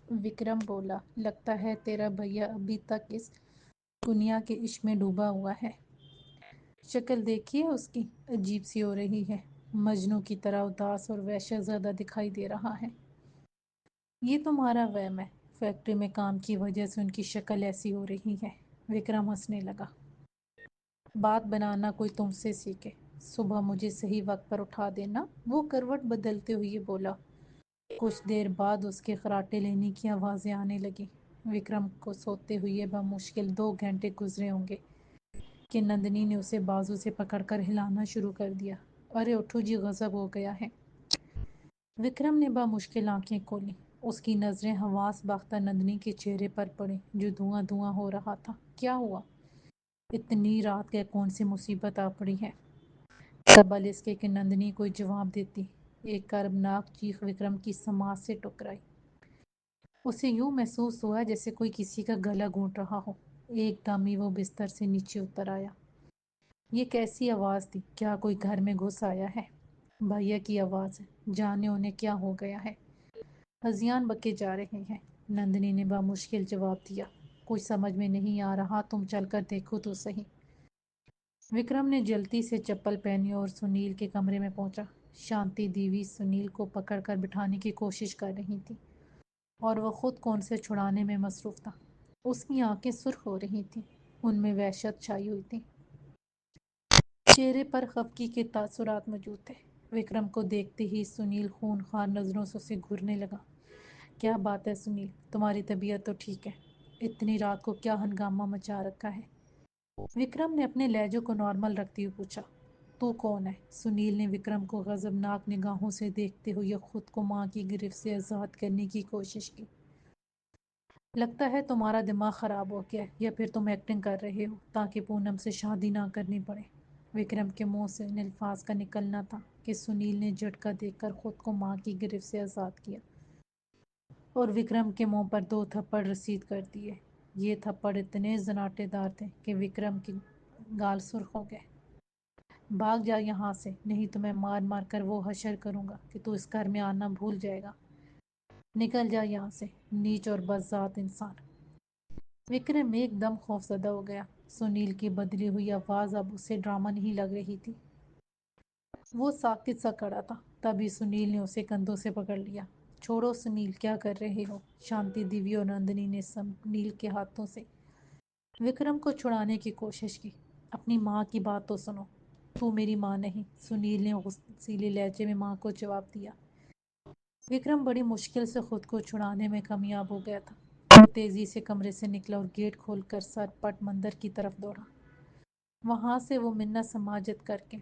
وکرم بولا، لگتا ہے تیرا بھیا ابھی تک اس دنیا کے عشق میں ڈوبا ہوا ہے۔ شکل دیکھی ہے اس کی، عجیب سی ہو رہی ہے، مجنوں کی طرح اداس اور وحشت زدہ دکھائی دے رہا ہے۔ یہ تمہارا وہم ہے، فیکٹری میں کام کی وجہ سے ان کی شکل ایسی ہو رہی ہے۔ وکرم ہنسنے لگا۔ بات بنانا کوئی تم سے سیکھے، صبح مجھے صحیح وقت پر اٹھا دینا، وہ کروٹ بدلتے ہوئے بولا۔ کچھ دیر بعد اس کے خراٹے لینے کی آوازیں آنے لگی۔ وکرم کو سوتے ہوئے بمشکل 2 گھنٹے گزرے ہوں گے کہ نندنی نے اسے بازو سے پکڑ کر ہلانا شروع کر دیا۔ ارے اٹھو جی، غضب ہو گیا ہے۔ وکرم نے بمشکل آنکھیں کھولیں۔ اس کی نظریں حواس باختہ نندنی کے چہرے پر پڑیں جو دھواں دھواں ہو رہا تھا۔ کیا ہوا؟ اتنی رات کے کون سی مصیبت آ پڑی ہے؟ قبل اس کے کہ نندنی کوئی جواب دیتی، ایک کربناک چیخ وکرم کی سماعت سے ٹکرائی۔ اسے یوں محسوس ہوا جیسے کوئی کسی کا گلا گھونٹ رہا ہو۔ ایک دم ہی وہ بستر سے نیچے اتر آیا۔ یہ کیسی آواز تھی؟ کیا کوئی گھر میں گھس آیا ہے؟ بھیا کی آواز ہے، جانے انہیں کیا ہو گیا ہے۔ ہذیان بکے جا رہے ہیں، نندنی نے بمشکل جواب دیا۔ کچھ سمجھ میں نہیں آ رہا، تم چل کر دیکھو تو صحیح۔ وکرم نے جلدی سے چپل پہنی اور سنیل کے کمرے میں پہنچا۔ شانتی دیوی سنیل کو پکڑ کر بٹھانے کی کوشش کر رہی تھی اور وہ خود کو ان سے چھڑانے میں مصروف تھا۔ اس کی آنکھیں سرخ ہو رہی تھیں، ان میں وحشت چھائی ہوئی تھی، چہرے پر خفگی کے تاثرات موجود تھے۔ وکرم کو دیکھتے ہی سنیل خونخوار نظروں سے اسے گھورنے لگا۔ کیا بات ہے سنیل، تمہاری طبیعت تو ٹھیک ہے؟ اتنی رات کو کیا ہنگامہ مچا رکھا ہے؟ وکرم نے اپنے لہجے کو نارمل رکھتے ہوئے پوچھا۔ تو کون ہے؟ سنیل نے وکرم کو غضبناک نگاہوں سے دیکھتے ہوئے خود کو ماں کی گرفت سے آزاد کرنے کی کوشش کی۔ لگتا ہے تمہارا دماغ خراب ہو گیا ہے، یا پھر تم ایکٹنگ کر رہے ہو تاکہ پونم سے شادی نہ کرنی پڑے۔ وکرم کے منہ سے ان الفاظ کا نکلنا تھا کہ سنیل نے جھٹکا دے کر خود کو ماں کی گرفت سے آزاد کیا اور وکرم کے منہ پر 2 تھپڑ رسید کر دیے۔ یہ تھپڑ اتنے زناٹے دار تھے کہ وکرم کی گال سرخ ہو گئے۔ بھاگ جا یہاں سے، نہیں تو میں مار مار کر وہ حشر کروں گا کہ تو اس گھر میں آنا بھول جائے گا۔ نکل جا یہاں سے، نیچ اور بدذات انسان۔ وکرم ایک دم خوفزدہ ہو گیا۔ سنیل کی بدلی ہوئی آواز اب اسے ڈرامہ نہیں لگ رہی تھی۔ وہ ساکت سا کھڑا تھا، تبھی سنیل نے اسے کندھوں سے پکڑ لیا۔ چھوڑو سنیل، کیا کر رہے ہو؟ شانتی دیوی اور نندنی نے سنیل کے ہاتھوں سے وکرم کو چھڑانے کی کوشش کی۔ اپنی ماں کی بات تو سنو۔ تو میری ماں نہیں، سنیل نے غصیلے لہجے میں ماں کو جواب دیا۔ وکرم بڑی مشکل سے خود کو چھڑانے میں کامیاب ہو گیا تھا۔ وہ تیزی سے کمرے سے نکلا اور گیٹ کھول کر سر پٹ مندر کی طرف دوڑا۔ وہاں سے وہ منت سماجت کر کے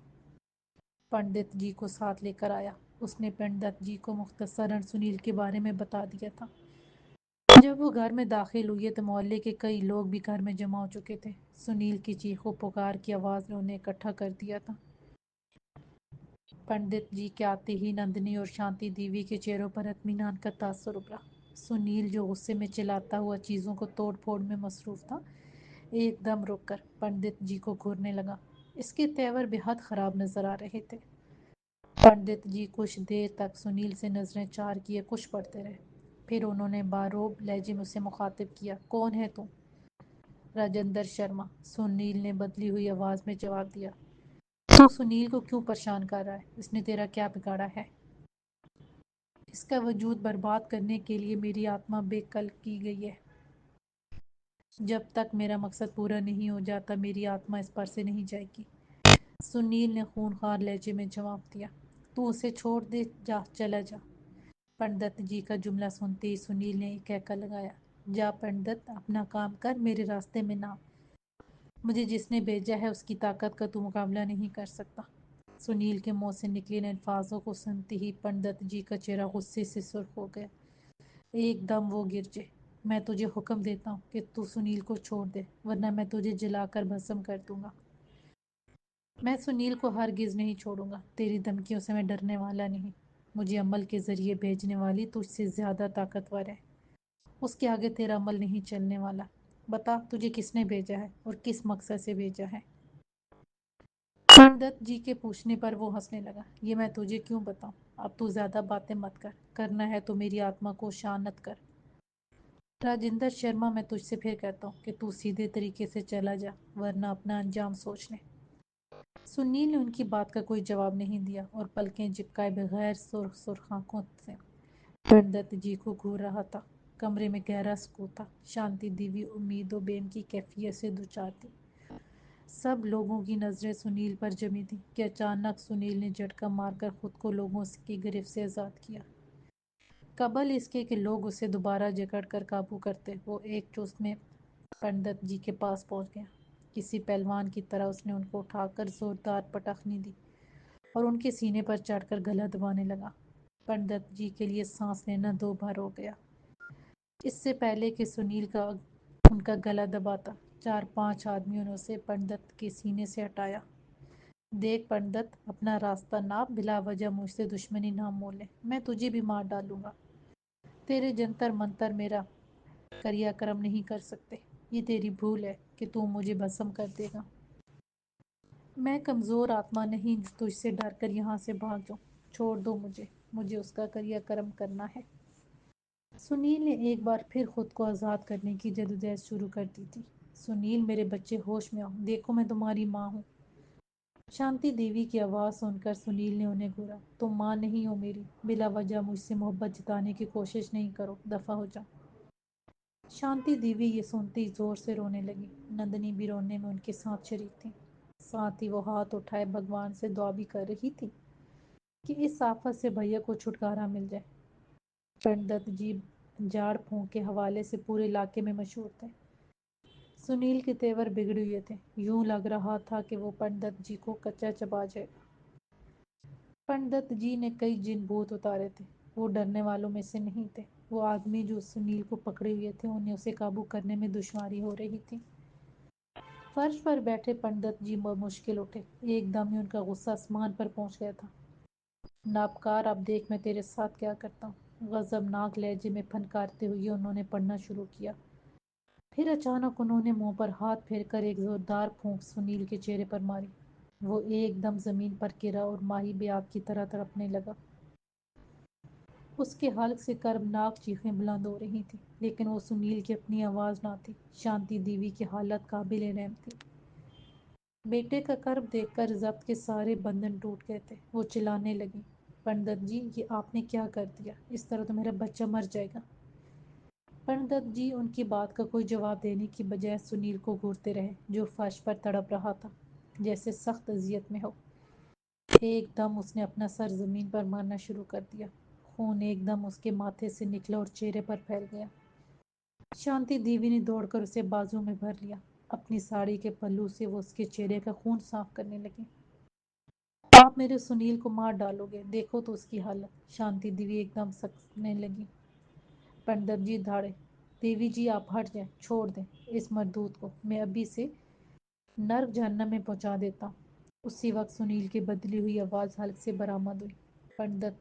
پنڈت جی کو ساتھ لے کر آیا۔ اس نے پنڈت جی کو مختصراً سنیل کے بارے میں بتا دیا تھا۔ جب وہ گھر میں داخل ہوئے تو محلے کے کئی لوگ بھی گھر میں جمع ہو چکے تھے۔ سنیل کی چیخ و پکار کی آواز نے انہیں اکٹھا کر دیا تھا۔ پنڈت جی کے آتے ہی نندنی اور شانتی دیوی کے چہروں پر اطمینان کا تاثر ابھرا۔ سنیل جو غصے میں چلاتا ہوا چیزوں کو توڑ پھوڑ میں مصروف تھا، ایک دم رک کر پنڈت جی کو گھورنے لگا۔ اس کے تیور بے حد خراب نظر آ رہے تھے۔ پنڈت جی کچھ دیر تک سنیل سے نظریں چار کیے کچھ پڑھتے رہے، پھر انہوں نے باروب لہجے میں اسے مخاطب کیا۔ کون ہے تو؟ راجندر شرما، سنیل نے بدلی ہوئی آواز میں جواب دیا۔ تو سنیل کو کیوں پریشان کر رہا ہے؟ اس نے تیرا کیا بگاڑا ہے؟ اس کا وجود برباد کرنے کے لیے میری آتما بے کل کی گئی ہے۔ جب تک میرا مقصد پورا نہیں ہو جاتا میری آتما اس پر سے نہیں جائے گی، سنیل نے خونخوار لہجے میں جواب دیا۔ تو اسے چھوڑ دے، جا، چلا جا۔ پنڈت جی کا جملہ سنتے ہی سنیل نے ایک ہیکا لگایا۔ جا پنڈت، اپنا کام کر، میرے راستے میں نہ آ۔ مجھے جس نے بھیجا ہے اس کی طاقت کا تو مقابلہ نہیں کر سکتا۔ سنیل کے منہ سے نکلے ان الفاظوں کو سنتے ہی پنڈت جی کا چہرہ غصے سے سرخ ہو گیا۔ ایک دم وہ گرجے۔ میں تجھے حکم دیتا ہوں کہ تو سنیل کو چھوڑ دے، ورنہ میں تجھے جلا کر بھسم کر دوں گا۔ میں سنیل کو ہرگز نہیں چھوڑوں گا، تیری دھمکیوں سے میں ڈرنے والا نہیں۔ مجھے عمل کے ذریعے بھیجنے والی تجھ سے زیادہ طاقتور ہے، اس کے آگے تیرا عمل نہیں چلنے والا۔ بتا تجھے کس نے بھیجا ہے اور کس مقصد سے بھیجا ہے؟ پنڈت جی کے پوچھنے پر وہ ہنسنے لگا۔ یہ میں تجھے کیوں بتاؤں؟ اب تو زیادہ باتیں مت کر، کرنا ہے تو میری آتما کو شانت کر۔ راجندر شرما، میں تجھ سے پھر کہتا ہوں کہ تو سیدھے طریقے سے چلا جا، ورنہ اپنا انجام سوچ لے۔ سنیل نے ان کی بات کا کوئی جواب نہیں دیا اور پلکیں جھپکائے بغیر سرخ سرخ آنکھوں سے پنڈت جی کو گھور رہا تھا۔ کمرے میں گہرا سکوت تھا۔ شانتی دیوی امید و بیم کی کیفیت سے دوچار تھی۔ سب لوگوں کی نظریں سنیل پر جمی تھیں کہ اچانک سنیل نے جھٹکا مار کر خود کو لوگوں کی گرفت سے آزاد کیا۔ قبل اس کے کہ لوگ اسے دوبارہ جکڑ کر قابو کرتے، وہ ایک چست میں پنڈت جی کے پاس پہنچ گیا۔ کسی پہلوان کی طرح اس نے ان کو اٹھا کر زوردار پٹخنی دی اور ان کے سینے پر چڑھ کر گلا دبانے لگا۔ پنڈت جی کے لیے سانس لینا 2 بار ہو گیا۔ اس سے پہلے کہ سنیل کا ان کا گلا دباتا، 4-5 آدمیوں نے اسے پنڈت کے سینے سے ہٹایا۔ دیکھ پنڈت، اپنا راستہ ناپ، بلا وجہ مجھ سے دشمنی نہ مول لے، میں تجھے بھی مار ڈالوں گا۔ تیرے جنتر منتر میرا کریا کرم نہیں کر سکتے۔ یہ تیری بھول ہے کہ تو مجھے بھسم کر دے گا۔ میں کمزور آتما نہیں جو تجھ سے ڈر کر یہاں سے بھاگ جاؤں۔ چھوڑ دو مجھے اس کا کریا کرم کرنا ہے۔ سنیل نے ایک بار پھر خود کو آزاد کرنے کی جدوجہد شروع کر دی تھی۔ سنیل، میرے بچے، ہوش میں آؤ، دیکھو میں تمہاری ماں ہوں۔ شانتی دیوی کی آواز سن کر سنیل نے انہیں گھورا۔ تم ماں نہیں ہو میری، بلا وجہ مجھ سے محبت جتانے کی کوشش نہیں کرو، دفع ہو جاؤ۔ شانتی دیوی یہ سنتی زور سے رونے لگی۔ نندنی بھی رونے میں ان کے ساتھ شریک تھی۔ ساتھ ہی وہ ہاتھ اٹھائے بھگوان سے دعا بھی کر رہی تھی کہ اس آفت سے بھیا کو چھٹکارا مل جائے۔ پنڈت جی جھاڑ پھونک کے حوالے سے پورے علاقے میں مشہور تھے۔ سنیل کے تیور بگڑے ہوئے تھے، یوں لگ رہا تھا کہ وہ پنڈت جی کو کچا چبا جائے گا۔ پنڈت جی نے کئی جن بھوت اتارے تھے، وہ ڈرنے والوں میں سے نہیں تھے۔ وہ آدمی جو سنیل کو پکڑے ہوئے تھے، انہیں اسے قابو کرنے میں دشواری ہو رہی تھی۔ فرش پر بیٹھے پنڈت جی مشکل اٹھے۔ ایک دم ہی ان کا غصہ آسمان پر پہنچ گیا تھا۔ ناپکار، اب دیکھ میں تیرے ساتھ کیا کرتا ہوں۔ غضبناک لہجے میں پھنکارتے ہوئے انہوں نے پڑھنا شروع کیا۔ پھر اچانک انہوں نے منہ پر ہاتھ پھیر کر ایک زوردار پھونک سنیل کے چہرے پر ماری۔ وہ ایک دم زمین پر گرا اور ماہی بے آب کی طرح تڑپنے لگا۔ اس کے حلق سے کربناک چیخیں بلند ہو رہی تھیں، لیکن وہ سنیل کی اپنی آواز نہ تھی۔ شانتی دیوی کی حالت قابل رحم تھی۔ بیٹے کا کرب دیکھ کر ضبط کے سارے بندھن ٹوٹ گئے تھے۔ وہ چلانے لگی، پنڈت جی، یہ آپ نے کیا کر دیا؟ اس طرح تو میرا بچہ مر جائے گا۔ پنڈت جی ان کی بات کا کوئی جواب دینے کی بجائے سنیل کو گھورتے رہے، جو فرش پر تڑپ رہا تھا جیسے سخت اذیت میں ہو۔ ایک دم اس نے اپنا سر زمین پر مارنا شروع کر دیا۔ خون ایک دم اس کے ماتھے سے نکلا اور چہرے پر پھیل گیا۔ شانتی دیوی نے دوڑ کر اسے بازو میں بھر لیا۔ اپنی ساڑی کے پلو سے وہ اس کے چہرے کا خون صاف کرنے لگی۔ آپ میرے سنیل کو مار ڈالو گے، دیکھو تو اس کی حالت۔ شانتی دیوی ایک دم سکنے لگی۔ پنڈت جی دھاڑے، دیوی جی آپ ہٹ جائیں، چھوڑ دیں اس مردود کو، میں ابھی سے نرک جہنم میں پہنچا دیتا ہوں۔ اسی وقت سنیل کی بدلی ہوئی آواز حلق سے برآمد ہوئی۔ پنڈت،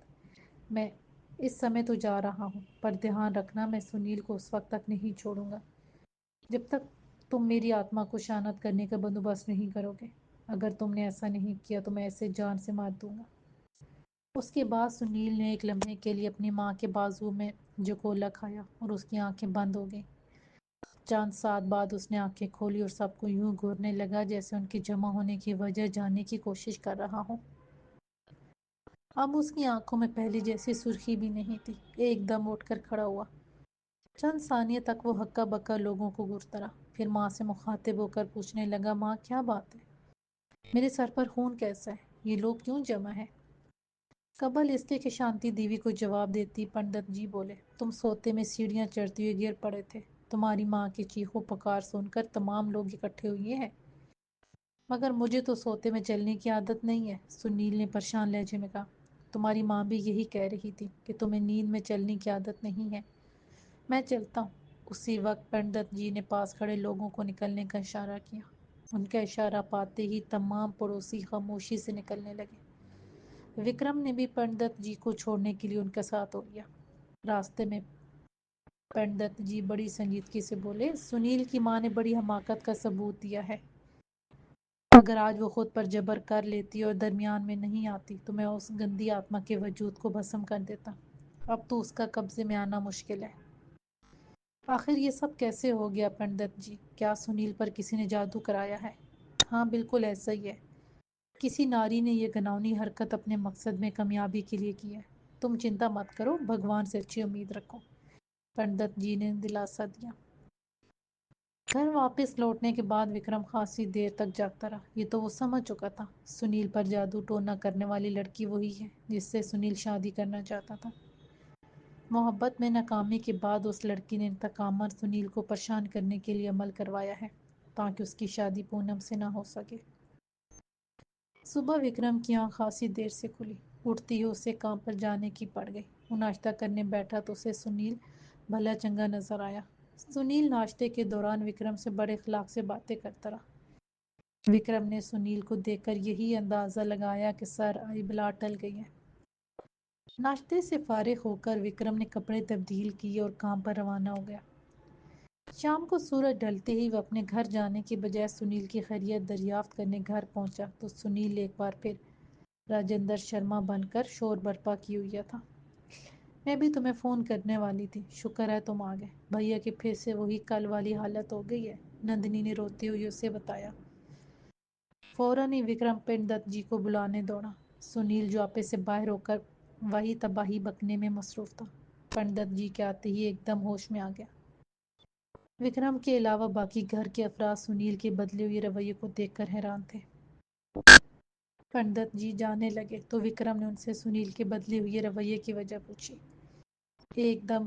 میں اس سمے تو جا رہا ہوں، پر دھیان رکھنا میں سنیل کو اس وقت تک نہیں چھوڑوں گا جب تک تم میری آتما کو شانت کرنے کا بندوبست نہیں کرو گے۔ اگر تم نے ایسا نہیں کیا تو میں اسے جان سے مار دوں گا۔ اس کے بعد سنیل نے ایک لمحے کے لیے اپنی ماں کے بازو میں جکولا کھایا اور اس کی آنکھیں بند ہو گئیں۔ چند ساتھ بعد اس نے آنکھیں کھولی اور سب کو یوں گھورنے لگا جیسے ان کے جمع ہونے کی وجہ جاننے کی کوشش کر رہا ہوں۔ اب اس کی آنکھوں میں پہلی جیسی سرخی بھی نہیں تھی۔ ایک دم اٹھ کر کھڑا ہوا۔ چند ثانیے تک وہ ہکا بکا لوگوں کو گھورتا رہا، پھر ماں سے مخاطب ہو کر پوچھنے لگا، ماں کیا بات ہے؟ میرے سر پر خون کیسا ہے؟ یہ لوگ کیوں جمع ہیں؟ قبل اس کے کہ شانتی دیوی کو جواب دیتی، پنڈت جی بولے، تم سوتے میں سیڑھیاں چڑھتے ہوئے گر پڑے تھے۔ تمہاری ماں کی چیخو پکار سن کر تمام لوگ اکٹھے ہوئے ہیں، مگر مجھے تو سوتے میں چلنے کی عادت نہیں ہے۔ سنیل نے پریشان لہجے میں کہا، تمہاری ماں بھی یہی کہہ رہی تھی کہ تمہیں نیند میں چلنے کی عادت نہیں ہے۔ میں چلتا ہوں۔ اسی وقت پنڈت جی نے پاس کھڑے لوگوں کو نکلنے کا اشارہ کیا۔ ان کا اشارہ پاتے ہی تمام پڑوسی خاموشی سے نکلنے لگے۔ وکرم نے بھی پنڈت جی کو چھوڑنے کے لیے ان کا ساتھ ہو لیا۔ راستے میں پنڈت جی بڑی سنجیدگی سے بولے، سنیل کی ماں نے بڑی حماقت کا ثبوت دیا ہے۔ اگر آج وہ خود پر جبر کر لیتی اور درمیان میں نہیں آتی تو میں اس گندی آتما کے وجود کو بھسم کر دیتا۔ اب تو اس کا قبضے میں آنا مشکل ہے۔ آخر یہ سب کیسے ہو گیا پنڈت جی؟ کیا سنیل پر کسی نے جادو کرایا ہے؟ ہاں بالکل ایسا ہی ہے۔ کسی ناری نے یہ گھناؤنی حرکت اپنے مقصد میں کامیابی کے لیے کی ہے۔ تم چنتا مت کرو، بھگوان سے اچھی امید رکھو، پنڈت جی نے دلاسا دیا۔ گھر واپس لوٹنے کے بعد وکرم خاصی دیر تک جاگتا رہا۔ یہ تو وہ سمجھ چکا تھا، سنیل پر جادو ٹونا کرنے والی لڑکی وہی ہے جس سے سنیل شادی کرنا چاہتا تھا۔ محبت میں ناکامی کے بعد اس لڑکی نے انتقاماً سنیل کو پریشان کرنے کے لیے عمل کروایا ہے تاکہ اس کی شادی پونم سے نہ ہو سکے۔ صبح وکرم کی آنکھ خاصی دیر سے کھلی۔ اٹھتی ہی اسے کام پر جانے کی پڑ گئی۔ وہ ناشتہ کرنے بیٹھا تو اسے سنیل بھلا چنگا نظر آیا۔ سنیل ناشتے کے دوران وکرم سے بڑے اخلاق سے باتیں کرتا رہا۔ وکرم نے سنیل کو دیکھ کر یہی اندازہ لگایا کہ سر آئی بلا ٹل گئی ہے۔ ناشتے سے فارغ ہو کر وکرم نے کپڑے تبدیل کیے اور کام پر روانہ ہو گیا۔ شام کو سورج ڈھلتے ہی وہ اپنے گھر جانے کے بجائے سنیل کی خیریت دریافت کرنے گھر پہنچا تو سنیل ایک بار پھر راجندر شرما بن کر شور برپا کی ہوئی تھا۔ میں بھی تمہیں فون کرنے والی تھی، شکر ہے تم آ گئے۔ بھیا کی پھر سے وہی کل والی حالت ہو گئی ہے، نندنی نے روتے ہوئے اسے بتایا۔ فوراً ہی وکرم پنڈت جی کو بلانے دوڑا۔ سنیل جو آپے سے باہر ہو کر وہی تباہی بکنے میں مصروف تھا۔ پنڈت جی کے آتے ہی ایک دم ہوش میں آ گیا۔ وکرم کے علاوہ باقی گھر کے افراد سنیل کے بدلے ہوئے رویے کو دیکھ کر حیران تھے۔ پنڈت جی جانے لگے تو وکرم نے ان سے سنیل کے بدلے ہوئے رویے کی وجہ پوچھی۔ ایک دم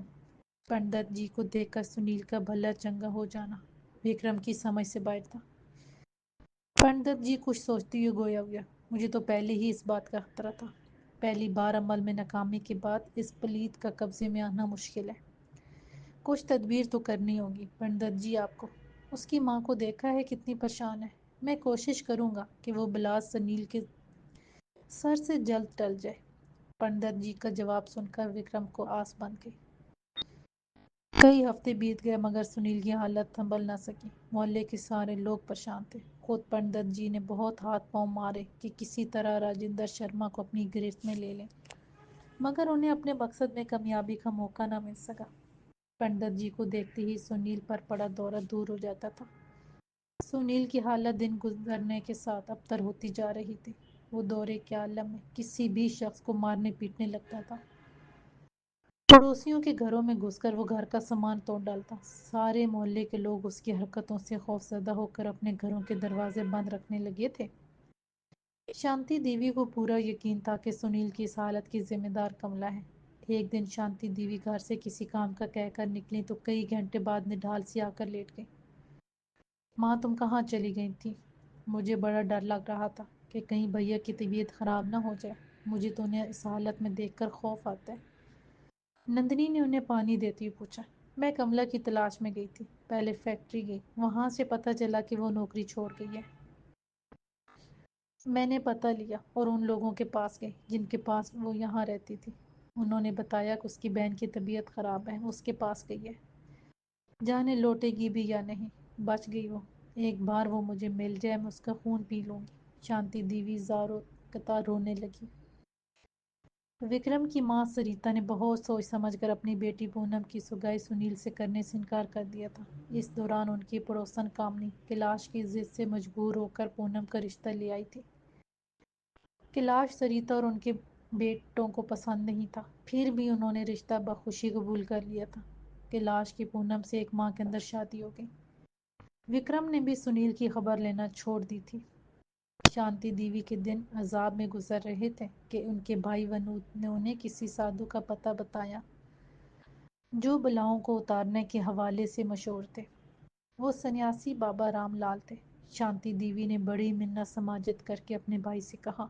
پنڈت جی کو دیکھ کر سنیل کا بھلا چنگا ہو جانا وکرم کی سمجھ سے باہر تھا۔ پنڈت جی کچھ سوچتی ہوئے گویا، مجھے تو پہلے ہی اس بات کا خطرہ تھا۔ پہلی بار عمل میں ناکامی کے بعد اس پلیت کا قبضے میں آنا مشکل ہے۔ کچھ تدبیر تو کرنی ہوگی۔ پنڈت جی آپ کو اس کی ماں کو دیکھا ہے کتنی پریشان ہے۔ میں کوشش کروں گا کہ وہ بلا سنیل کے سر سے جلد ٹل جائے۔ پنڈت جی کا جواب سن کر وکرم کو آس بن گئی۔ کئی ہفتے بیت گئے مگر سنیل کی حالت سنبھل نہ سکی۔ محلے کے سارے لوگ پریشان تھے۔ خود پنڈت جی نے بہت ہاتھ پاؤں مارے کہ کسی طرح راجندر شرما کو اپنی گرفت میں لے لیں، مگر انہیں اپنے مقصد میں کامیابی کا موقع نہ مل سکا۔ پنڈت جی کو دیکھتے ہی سنیل پر پڑا دورہ دور ہو جاتا تھا۔ سنیل کی حالت دن گزرنے کے ساتھ ابتر ہوتی جا رہی تھی۔ وہ دورے کے عالم میں کسی بھی شخص کو مارنے پیٹنے لگتا تھا۔ پڑوسیوں کے گھروں میں گھس کر وہ گھر کا سامان توڑ ڈالتا۔ سارے محلے کے لوگ اس کی حرکتوں سے خوفزدہ ہو کر اپنے گھروں کے دروازے بند رکھنے لگے تھے۔ شانتی دیوی کو پورا یقین تھا کہ سنیل کی اس حالت کی ذمہ دار کملا ہے۔ ایک دن شانتی دیوی گھر سے کسی کام کا کہہ کر نکلی تو کئی گھنٹے بعد نڈھال سی آ کر لیٹ گئی۔ ماں تم کہاں چلی گئی تھی؟ مجھے بڑا ڈر لگ رہا تھا کہ کہیں بھیا کی طبیعت خراب نہ ہو جائے۔ مجھے تو انہیں اس حالت میں دیکھ کر خوف آتا ہے، نندنی نے انہیں پانی دیتی ہوئی پوچھا۔ میں کملا کی تلاش میں گئی تھی، پہلے فیکٹری گئی، وہاں سے پتہ چلا کہ وہ نوکری چھوڑ گئی ہے۔ میں نے پتہ لیا اور ان لوگوں کے پاس گئی جن کے پاس وہ یہاں رہتی تھی۔ انہوں نے بتایا کہ اس کی بہن کی طبیعت خراب ہے، اس کے پاس گئی ہے۔ جانے لوٹے گی بھی یا نہیں، بچ گئی وہ۔ ایک بار وہ مجھے مل جائے میں اس کا خون پی لوں گی۔ شانتی دیوی زاروں قطع رونے لگی۔ وکرم کی ماں سریتا نے بہت سوچ سمجھ کر اپنی بیٹی پونم کی سگائی سنیل سے کرنے سے انکار کر دیا تھا۔ اس دوران ان کی پڑوسن کامنی کیلاش کی ضد سے مجبور ہو کر پونم کا رشتہ لے آئی تھی۔ کیلاش سریتا اور ان کے بیٹوں کو پسند نہیں تھا، پھر بھی انہوں نے رشتہ بخوشی قبول کر لیا تھا۔ کیلاش کی پونم سے ایک ماہ کے اندر شادی ہو گئی۔ وکرم نے بھی سنیل کی خبر لینا چھوڑ دی تھی۔ شانتی دیوی کے دن عذاب میں گزر رہے تھے کہ ان کے بھائی ونود نے انہیں کسی سادھو کا پتہ بتایا جو بلاؤں کو اتارنے کے حوالے سے مشہور تھے۔ وہ سنیاسی بابا رام لال تھے۔ شانتی دیوی نے بڑی منت سماجت کر کے اپنے بھائی سے کہا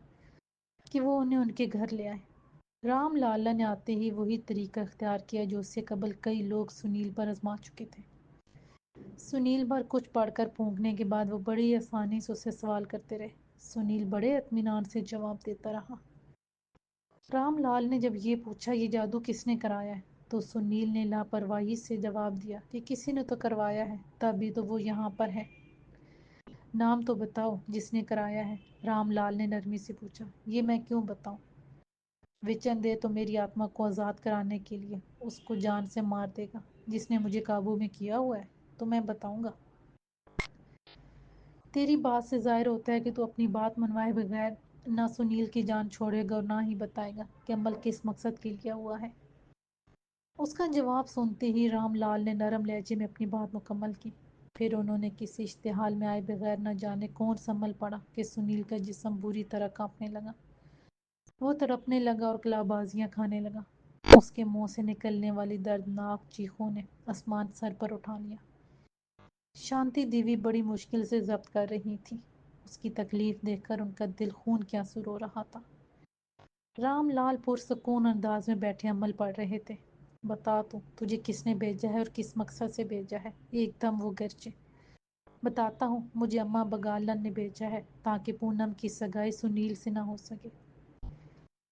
کہ وہ انہیں ان کے گھر لے آئے۔ رام لالا نے آتے ہی وہی طریقہ اختیار کیا جو اس سے قبل کئی لوگ سنیل پر آزما چکے تھے۔ سنیل پر کچھ پڑھ کر پھونکنے کے بعد وہ بڑی آسانی سے اسے سوال کرتے رہے۔ سنیل بڑے اطمینان سے جواب دیتا رہا۔ رام لال نے جب یہ پوچھا یہ جادو کس نے کرایا ہے تو سنیل نے لاپرواہی سے جواب دیا کہ کسی نے تو کروایا ہے، تبھی تو وہ یہاں پر ہے۔ نام تو بتاؤ جس نے کرایا ہے، رام لال نے نرمی سے پوچھا۔ یہ میں کیوں بتاؤں؟ وچن دے تو میری آتما کو آزاد کرانے کے لیے اس کو جان سے مار دے گا۔ جس نے مجھے قابو میں کیا ہوا ہے، تو میں بتاؤں گا۔ تیری بات سے ظاہر ہوتا ہے کہ تو اپنی بات منوائے بغیر نہ سنیل کی جان چھوڑے گا اور نہ ہی بتائے گا کہ عمل کس مقصد کے لیے ہوا ہے۔ اس کا جواب سنتے ہی رام لال نے نرم لہجے میں اپنی بات مکمل کی۔ پھر انہوں نے کسی اشتعال میں آئے بغیر نہ جانے کون سنبھل پڑا کہ سنیل کا جسم بری طرح کانپنے لگا۔ وہ تڑپنے لگا اور کلا بازیاں کھانے لگا۔ اس کے منہ سے نکلنے والی دردناک چیخوں نے آسمان سر پر اٹھا لیا۔ شانتی دیوی بڑی مشکل سے ضبط کر رہی تھی۔ اس کی تکلیف دیکھ کر ان کا دل خون کے آنسو رو رہا تھا۔ رام لال پرسکون انداز میں بیٹھے عمل پڑھ رہے تھے۔ بتا تو تجھے کس نے بھیجا ہے اور کس مقصد سے بھیجا ہے؟ ایک دم وہ گرجے۔ بتاتا ہوں، مجھے اماں بگالن نے بھیجا ہے تاکہ پونم کی سگائی سنیل سے نہ ہو سکے۔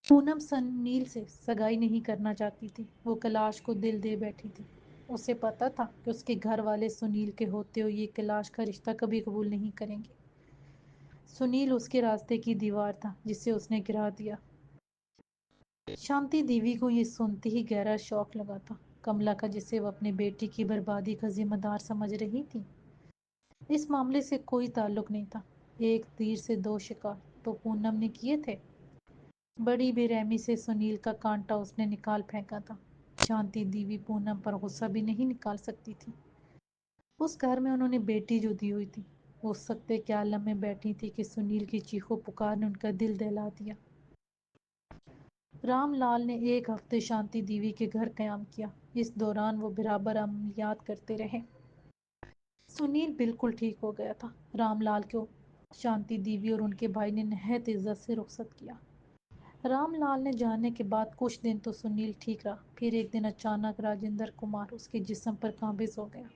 پونم سنیل سے سگائی نہیں کرنا چاہتی تھی، وہ کیلاش کو دل دے بیٹھی تھی۔ اسے پتا تھا کہ اس کے گھر والے سنیل کے ہوتے ہوئے یہ کیلاش کا رشتہ کبھی قبول نہیں کریں گے۔ سنیل اس کے راستے کی دیوار تھا جسے اس نے گرا دیا۔ شانتی دیوی کو یہ سنتے ہی گہرا شوق لگا تھا۔ کملا کا جسے وہ اپنے بیٹی کی بربادی کا ذمہ دار سمجھ رہی تھی، اس معاملے سے کوئی تعلق نہیں تھا۔ ایک تیر سے دو شکار تو پونم نے کیے تھے۔ بڑی بے رحمی سے سنیل کا کانٹا اس نے نکال پھینکا تھا۔ شانتی دیوی پونم پر غصہ بھی نہیں نکال سکتی تھی۔ اس گھر میں انہوں نے بیٹی جو دی ہوئی تھی، وہ سکتے کے عالم میں بیٹھی تھی کہ سنیل کی چیخو پکار نے ان کا دل دہلا دیا۔ رام لال نے ایک ہفتے شانتی دیوی کے گھر قیام کیا۔ اس دوران وہ برابر عملیات کرتے رہے۔ سنیل بالکل ٹھیک ہو گیا تھا۔ رام لال کو شانتی دیوی اور ان کے بھائی نے نہایت عزت سے رخصت کیا۔ رام لال نے جانے کے بعد کچھ دن تو سنیل ٹھیک رہا، پھر ایک دن اچانک راجندر کمار اس کے جسم پر قابض ہو گیا۔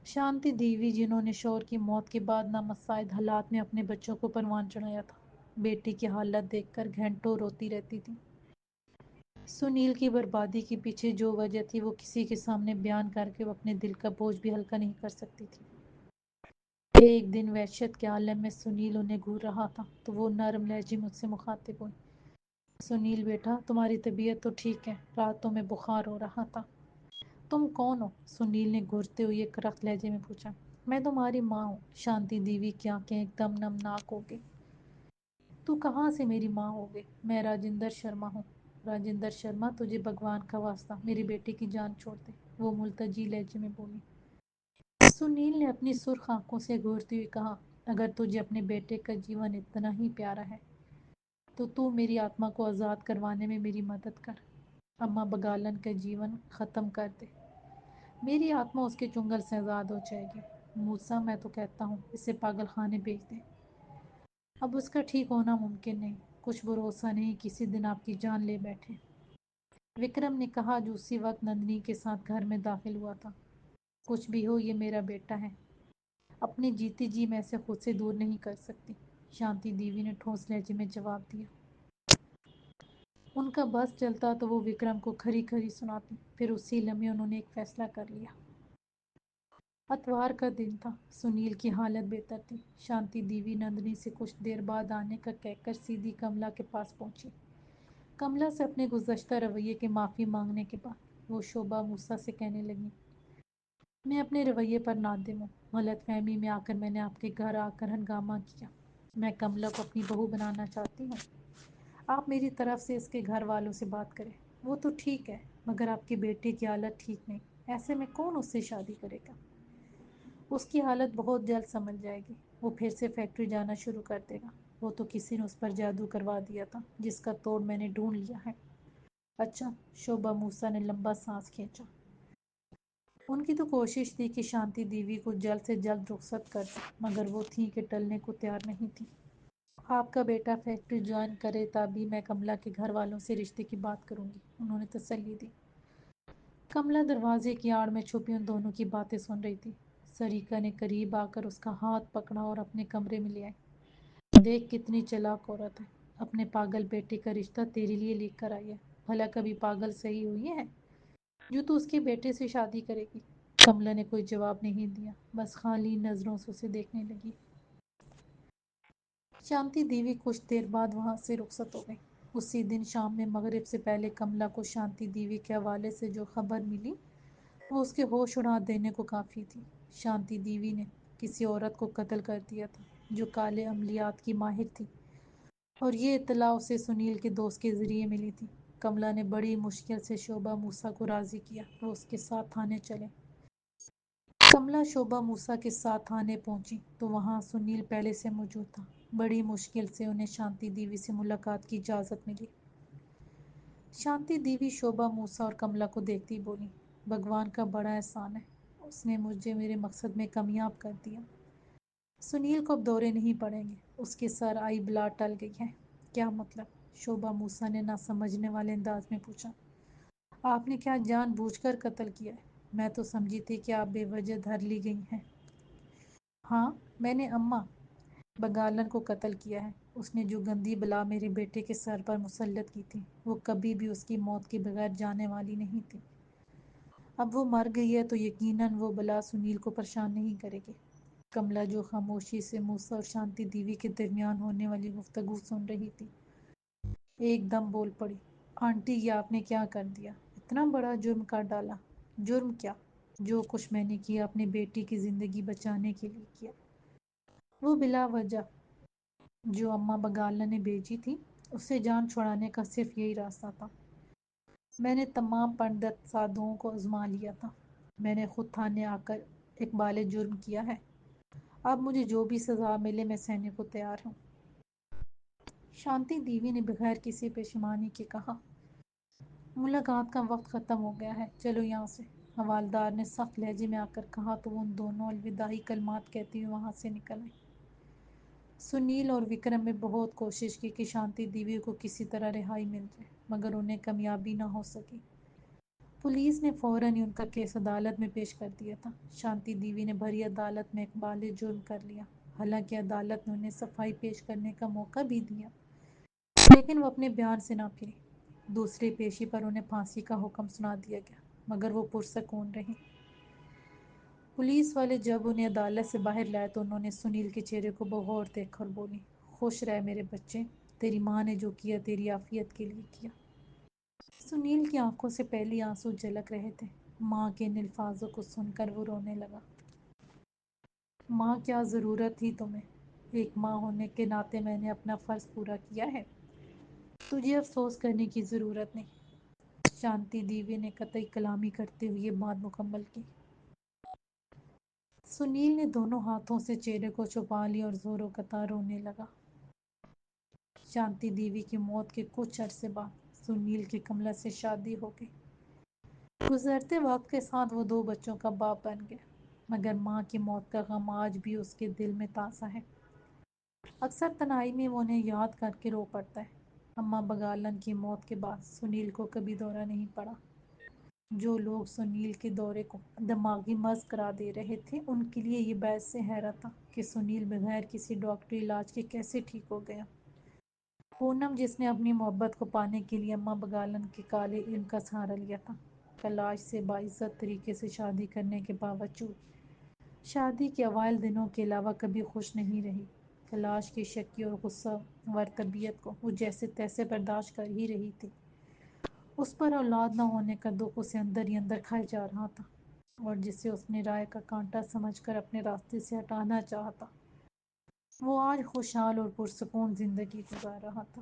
شانتی دیوی، جنہوں نے شوہر کی موت کے بعد نامساعد حالات میں اپنے بچوں کو پروان چڑھایا تھا، بیٹی کی حالت دیکھ کر گھنٹوں روتی رہتی تھی۔ سنیل کی بربادی کے پیچھے جو وجہ تھی وہ کسی کے سامنے بیان کر کے وہ اپنے دل کا بوجھ بھی ہلکا نہیں کر سکتی تھی۔ ایک دن وحشت کے عالم میں سنیل انہیں گھور رہا تھا تو وہ نرم لہجے مجھ سے مخاطب ہوئی۔ سنیل بیٹا، تمہاری طبیعت تو ٹھیک ہے، راتوں میں بخار ہو رہا تھا۔ تم کون ہو؟ سنیل نے گھرتے ہوئے کرخت لہجے میں پوچھا۔ میں تمہاری ماں ہوں۔ شانتی دیوی کی آنکھیں ایک دم نمناک ہو گئی۔ تو کہاں سے میری ماں ہو گئی؟ میں راجندر شرما ہوں۔ راجندر شرما، تجھے بھگوان کا واسطہ میری بیٹی کی جان چھوڑ دے، وہ ملتجی لہجے میں بولی۔ سنیل نے اپنی سرخ آنکھوں سے گھورتے ہوئے کہا، اگر تجھے اپنے بیٹے کا جیون اتنا ہی پیارا ہے تو میری آتما کو آزاد کروانے میں میری مدد کر۔ اماں بگالن کا جیون ختم کر دے، میری آتما اس کے چنگل سے آزاد ہو جائے گی۔ موسیٰ، میں تو کہتا ہوں اسے پاگل خانے بھیج دیں۔ اب اس کا ٹھیک ہونا ممکن نہیں، کچھ بھروسہ نہیں کسی دن آپ کی جان لے بیٹھے۔ وکرم نے کہا، جو اسی وقت نندنی کے ساتھ گھر میں داخل ہوا تھا۔ کچھ بھی ہو، یہ میرا بیٹا ہے، اپنی جیتی جی میں اسے خود سے دور نہیں کر سکتی، شانتی دیوی نے ٹھوس لہجے میں جواب دیا۔ ان کا بس چلتا تو وہ وکرم کو کھری کھری سناتی، پھر اسی لمحے انہوں نے ایک فیصلہ کر لیا۔ اتوار کا دن تھا، سنیل کی حالت بہتر تھی۔ شانتی دیوی نندنی سے کچھ دیر بعد آنے کا کہہ کر سیدھی کملا کے پاس پہنچی۔ کملا سے اپنے گزشتہ رویے کے معافی مانگنے کے بعد وہ شوبھا موسیٰ سے کہنے لگی، میں اپنے رویے پر نادم ہوں۔ غلط فہمی میں آ کر میں نے آپ کے گھر آ کر ہنگامہ کیا۔ میں کملا کو اپنی بہو بنانا چاہتی ہوں۔ آپ میری طرف سے اس کے گھر والوں سے بات کریں۔ وہ تو ٹھیک ہے، مگر آپ کے بیٹے کی حالت ٹھیک نہیں، ایسے میں کون اس سے شادی کرے گا؟ اس کی حالت بہت جلد سنبھل جائے گی، وہ پھر سے فیکٹری جانا شروع کر دے گا۔ وہ تو کسی نے اس پر جادو کروا دیا تھا جس کا توڑ میں نے ڈھونڈ لیا ہے۔ اچھا، شوبھا موسیٰ نے لمبا سانس کھینچا۔ ان کی تو کوشش تھی کہ شانتی دیوی کو جلد سے جلد رخصت کر دیں، مگر وہ تھی کہ ٹلنے کو تیار نہیں تھی۔ آپ کا بیٹا فیکٹری جوائن کرے تبھی میں کملا کے گھر والوں سے رشتے کی بات کروں گی، انہوں نے تسلی دی۔ کملا دروازے کی آڑ میں چھپی ان دونوں کی باتیں سن رہی تھی۔ سریکا نے قریب آ کر اس کا ہاتھ پکڑا اور اپنے کمرے میں لے آئی۔ دیکھ کتنی چلاک عورت ہے، اپنے پاگل بیٹے کا رشتہ تیرے لیے لے کر آئی ہے۔ بھلا کبھی پاگل صحیح ہوئی ہے جو تو اس کے بیٹے سے شادی کرے گی؟ کملا نے کوئی جواب نہیں دیا، بس خالی نظروں سے اسے دیکھنے لگی۔ شانتی دیوی کچھ دیر بعد وہاں سے رخصت ہو گئی۔ اسی دن شام میں مغرب سے پہلے کملا کو شانتی دیوی کے حوالے سے جو خبر ملی وہ اس کے ہوش اڑا دینے کو کافی تھی۔ شانتی دیوی نے کسی عورت کو قتل کر دیا تھا جو کالے عملیات کی ماہر تھی، اور یہ اطلاع اسے سنیل کے دوست کے ذریعے ملی تھی۔ کملا نے بڑی مشکل سے شوبھا موسیٰ کو راضی کیا وہ اس کے ساتھ تھانے چلے۔ کملا شوبھا موسیٰ کے ساتھ تھانے پہنچی تو وہاں سنیل پہلے سے موجود تھا۔ بڑی مشکل سے انہیں شانتی دیوی سے ملاقات کی اجازت ملی۔ شانتی دیوی شوبھا موسیٰ اور کملا کو دیکھتی بولی، بھگوان کا بڑا احسان ہے، اس نے مجھے میرے مقصد میں کامیاب کر دیا۔ سنیل کو اب دورے نہیں پڑیں گے، اس کے سر آئی بلا ٹل گئی ہے۔ کیا مطلب؟ شوبھا موسیٰ نے نہ سمجھنے والے انداز میں پوچھا۔ آپ نے کیا جان بوجھ کر قتل کیا ہے؟ میں تو سمجھی تھی کہ آپ بے وجہ دھر لی گئی ہیں۔ ہاں، میں نے اماں بگالن کو قتل کیا ہے۔ اس نے جو گندی بلا میرے بیٹے کے سر پر مسلط کی تھی وہ کبھی بھی اس کی موت کے بغیر جانے والی نہیں تھی۔ اب وہ مر گئی ہے تو یقیناً وہ بلا سنیل کو پریشان نہیں کرے گی۔ کملا جو خاموشی سے موسیٰ اور شانتی دیوی کے درمیان ہونے والی گفتگو سن رہی تھی ایک دم بول پڑی، آنٹی یہ آپ نے کیا کر دیا؟ اتنا بڑا جرم کر ڈالا۔ جرم کیا؟ جو کچھ میں نے کیا اپنی بیٹی کی زندگی بچانے کے لیے کیا۔ وہ بلا وجہ جو اماں بگالن نے بھیجی تھی اسے جان چھڑانے کا صرف یہی راستہ تھا۔ میں نے تمام پنڈت سادھوؤں کو آزما لیا تھا۔ میں نے خود تھانے آ کر اقبال جرم کیا ہے۔ اب مجھے جو بھی سزا ملے میں سہنے کو تیار ہوں۔ شانتی دیوی نے بغیر کسی پشیمانی کے کہا، ملاقات کا وقت ختم ہو گیا ہے، چلو یہاں سے۔ حوالدار نے سخت لہجے میں آ کر کہا تو وہ ان دونوں الوداعی کلمات کہتی ہوئے وہاں سے نکل آئیں۔ سنیل اور وکرم نے بہت کوشش کی کہ شانتی دیوی کو کسی طرح رہائی مل جائے مگر انہیں کامیابی نہ ہو سکی۔ پولیس نے فوراً ہی ان کا کیس عدالت میں پیش کر دیا تھا۔ شانتی دیوی نے بھری عدالت میں اقبال جرم کر لیا، حالانکہ عدالت نے انہیں صفائی پیش کرنے کا موقع بھی دیا، لیکن وہ اپنے بیان سے نہ پھری۔ دوسری پیشی پر انہیں پھانسی کا حکم سنا دیا گیا مگر وہ پرسکون رہیں۔ پولیس والے جب انہیں عدالت سے باہر لائے تو انہوں نے سنیل کے چہرے کو بغور دیکھ کر بولی، خوش رہ میرے بچے، تیری ماں نے جو کیا تیری عافیت کے لیے کیا۔ سنیل کی آنکھوں سے پہلی آنسو جھلک رہے تھے۔ ماں کے ان الفاظوں کو سن کر وہ رونے لگا۔ ماں کیا ضرورت تھی تمہیں؟ ایک ماں ہونے کے ناطے میں نے اپنا فرض پورا کیا ہے، تجھے افسوس کرنے کی ضرورت نہیں۔ شانتی دیوی نے قطعی کلامی کرتے ہوئے یہ بات مکمل کی۔ سنیل نے دونوں ہاتھوں سے چہرے کو چھپا لیا اور زور و قطع رونے لگا۔ شانتی دیوی کی موت کے کچھ عرصے بعد سنیل کی کملا سے شادی ہو گئی۔ گزرتے وقت کے ساتھ وہ دو بچوں کا باپ بن گیا مگر ماں کی موت کا غم آج بھی اس کے دل میں تازہ ہے۔ اکثر تنہائی میں وہ انہیں یاد کر کے رو پڑتا ہے۔ اماں بگالن کی موت کے بعد سنیل کو کبھی دورہ نہیں پڑا۔ جو لوگ سنیل کے دورے کو دماغی مرض قرار دے رہے تھے ان کے لیے یہ باعث حیرت تھا کہ سنیل بغیر کسی ڈاکٹری علاج کے کیسے ٹھیک ہو گیا۔ پونم جس نے اپنی محبت کو پانے کے لیے اماں بگالن کے کالے علم کا سہارا لیا تھا، کیلاش سے باعزت طریقے سے شادی کرنے کے باوجود شادی کے اوائل دنوں کے علاوہ کبھی خوش نہیں رہی۔ کیلاش کی شکی اور غصہ ور طبیعت کو وہ جیسے تیسے برداشت کر ہی رہی تھی۔ اس پر اولاد نہ ہونے کا دکھ اسے اندر ہی اندر کھائے جا رہا تھا اور جسے اس نے رائے کا کانٹا سمجھ کر اپنے راستے سے ہٹانا چاہا تھا وہ آج خوشحال اور پرسکون زندگی گزار رہا تھا۔